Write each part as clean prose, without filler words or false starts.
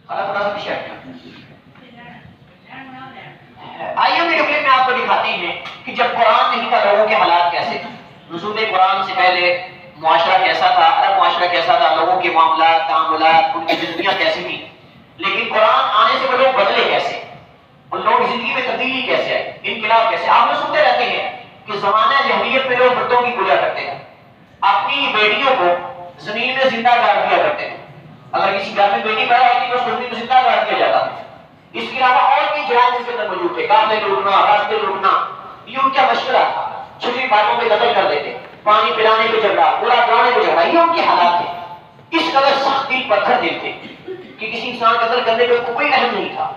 تھوڑا سا پیچھے آئیے ویڈیو کلپ میں آپ کو دکھاتے ہیں کہ جب قرآن نہیں تھا لوگوں کے حالات کیسے تھے. نزول قرآن سے پہلے معاشرہ کیسا تھا، عرب معاشرہ کیسا تھا، لوگوں کے معاملات تعاملات ان کی زندگیاں کیسی تھیں. لیکن قرآن آنے سے وہ لوگ بدلے کیسے، ان لوگوں کی زندگی میں تبدیلی کیسے آئی، انقلاب کیسے. آپ لوگ سنتے رہتے ہیں کہ زمانہ جاہلیت میں لوگ بتوں کی پوجا کرتے تھے، اپنی بیٹیوں کو زمین میں زندہ گاڑ دیا کرتے تھے. اگر کسی گھر میں بیٹی پیدا ہوتی تو اس کو زمین میں زندہ گاڑ دیا جاتا تھا. اس کے علاوہ اور بھی جرائم اس کے اندر موجود تھے، کافلے لوٹنا، راستے لوٹنا، یہ ان کا مشغلہ تھا. چھوٹی باتوں پہ قتل کر دیتے، پانی پلانے پہ جھگڑا، پورا پلانے پہ جھگڑا، یہ ان کے حالات تھے. اس قدر سخت دل پتھر دل تھے کہ کسی انسان قتل کرنے پہ کوئی رحم نہیں تھا.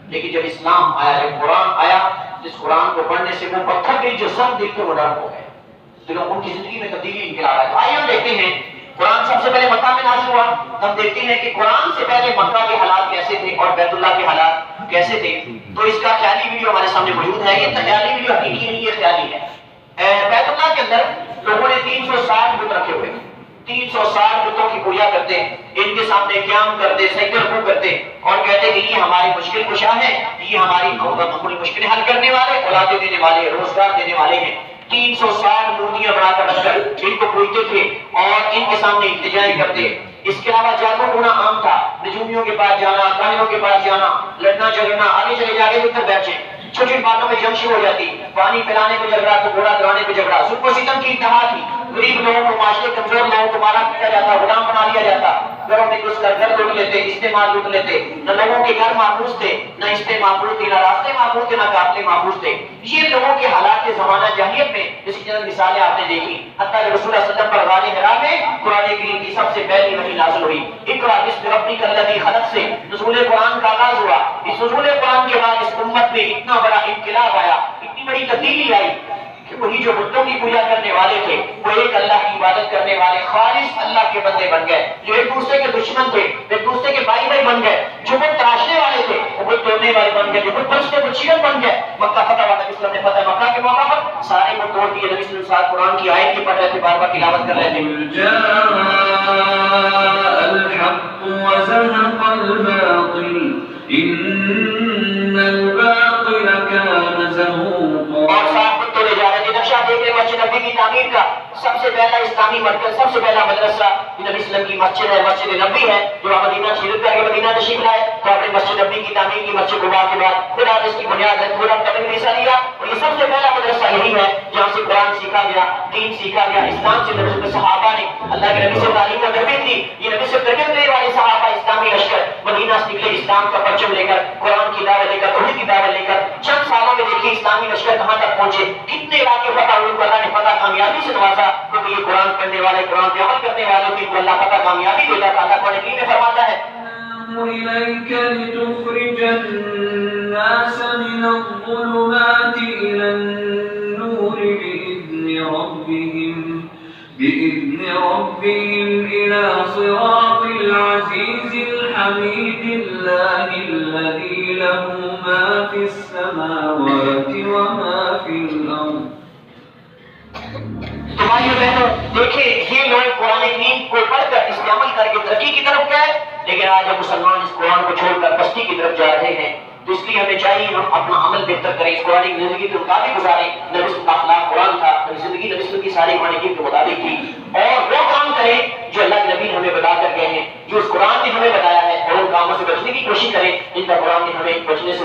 لیکن جب اسلام آیا، جب قرآن آیا، جس قرآن کو پڑھنے سے وہ پتھر دل جو سخت دل تھے وہ نرم ہو گئے. تو ان کی زندگی میں تبدیلی انقلاب آیا. آئیے ہم دیکھتے ہیں قرآن سب سے پہلے مکہ میں نازل ہوا. ہم دیکھتے ہیں کہ قرآن سے پہلے مکہ کے حالات کیسے تھے اور بیت اللہ کے حالات کیسے تھے. تو اس کا خیالی ویڈیو ہمارے سامنے موجود ہے. یہ خیالی ویڈیو حقیقی نہیں، یہ خیالی ہے. بیت اللہ کے اندر لوگوں نے 360 بت رکھے ہوئے، 360 بتوں کی پوجا کرتے، ان کے سامنے قیام کرتے، سجدے رکوع کرتے اور کہتے کہ یہ ہماری مشکل کشا ہے، یہ ہماری مشکلیں حل کرنے والے، اولادیں دینے والے، روزگار دینے والے ہیں. 360 مورتیاں بنا کر رکھ کر ان کو پوجتے تھے اور ان کے سامنے التجائیں کرتے. اس کے علاوہ جادو ٹونا عام تھا، نجومیوں کے پاس جانا، کاہنوں کے پاس جانا، لڑنا جھگڑنا، آگے چلے جا کے ادھر بیٹھے. چھوٹی چھوٹی باتوں میں جنگ شروع ہو جاتی، پانی پلانے پہ جھگڑا تو گھوڑا دلانے پہ جھگڑا. ظلم و ستم کی انتہا تھی. غریب لوگوں کو، معاشرے کمزور لوگوں کو مارا پیٹا جاتا، غلام بنا لیا جاتا. گھروں میں گھس کر گھر لوٹ لیتے، استعمال لوٹ لیتے. نہ لوگوں کے گھر محفوظ تھے، نہ استے محفوظ تھے، نہ راستے محفوظ تھے، نہ قافلے محفوظ تھے. یہ لوگوں کے حالات کے زمانہ جاہلیت میں اسی طرح مثالیں آپ نے دیکھی. حتیٰ کہ رسول اللہ صلی اللہ علیہ وسلم پر غار حرا میں قرآن کریم کی سب سے پہلی وحی نازل ہوئی. اقرأ باسم ربک الذی خلق سے نزول قرآن کا آغاز ہوا. اس نزول قرآن کے بعد اس امت میں اتنا بڑا انقلاب آیا، اتنی بڑی تبدیلی آئی کہ وہی جو بتوں کی پوجا کرنے والے تھے وہ ایک اللہ کی عبادت کرنے والے خالص اللہ کے بندے بن گئے. جو ایک دوسرے کے دشمن تھے ایک دوسرے کے بھائی بھائی بن گئے. جو بت تراشنے والے تھے وہ بت توڑنے والے بن گئے. جو بت پرستوں کو چیرن بن گئے. مکہ فتح ہوا، نبی صلی اللہ علیہ وسلم نے فتح مکہ کے موقع پر سارے بت توڑ دیے. نبی صلی اللہ علیہ وسلم قرآن کی آیت کی پڑھ رہے تھے، بار بار تلاوت کر رہے تھے. جاء الحق وزهق الباطل ان الباطل كان زهوقا. اور ساتھ بت توڑے جا رہے تھے. نقشہ دیکھ رہے مسجد نبی کی تعمیر کا. سب سے پہلا اسلامی مرکز، سب سے پہلا مدرسہ نبی صلی اللہ علیہ وسلم کی مسجد ہے، مسجد نبی ہے، جو مدینہ ہجرت کر کے مدینہ تشریف لائے. تو آپ نے مسجد نبی کی تعمیر کی، مسجد قباء کے بعد پھر آپ اس کی بنیاد ہے، پورا قدم حصہ لیا. اور یہ سب سے پہلا مدرسہ یہی ہے جہاں سے قرآن سیکھا گیا، دین سیکھا گیا. اسلام سے نبی کے صحابہ نے اللہ کے نبی سے تعلیم کا تربیت دی. یہ نبی سے تربیت لینے والے صحابہ اسلامی لشکر مدینہ سے نکلے اسلام کا پرچم لے کر، قرآن کی دعوت لے کر، توحید کی دعوت لے کر. چند سالوں میں دیکھیے اسلامی لشکر کہاں تک پہنچے، کتنے علاقے فتح ہوئے. اللہ نے فتح کامیابی سے نوازا کیونکہ یہ قرآن پڑھنے والے، قرآن پہ عمل کرنے والوں کی اللہ فتح کامیابی دیتا تھا. اللہ قرآن کریم میں فرماتا ہے إليك لتخرج الناس من الظلمات إلى النور بإذن ربهم إلى صراط العزيز الحميد الله الذي له ما في السماوات وما في الأرض. تمہاری بہنوں دیکھیں یہ لوگ قرآن کریم کو پڑھ کر اس پہ عمل کر کے ترقی کی طرف گئے، لیکن آج ہم مسلمان اس قرآن کو چھوڑ کر پستی کی طرف جا رہے ہیں. تو اس لیے ہمیں چاہیے ہم اپنا عمل بہتر کریں، اس قرآن کی زندگی کے مطابق گزاریں. نبی صلی اللہ علیہ وسلم کا اخلاق قرآن تھا، زندگی نبی صلی اللہ علیہ وسلم کی ساری قرآن کریم کے مطابق تھی. اور وہ کام کریں جو اللہ کے نبی نے ہمیں بتا کر گئے ہیں، جو اس قرآن نے ہمیں بتایا ہے، اور ان کاموں سے بچنے کی کوشش کریں جن کا قرآن نے ہمیں بچنے سے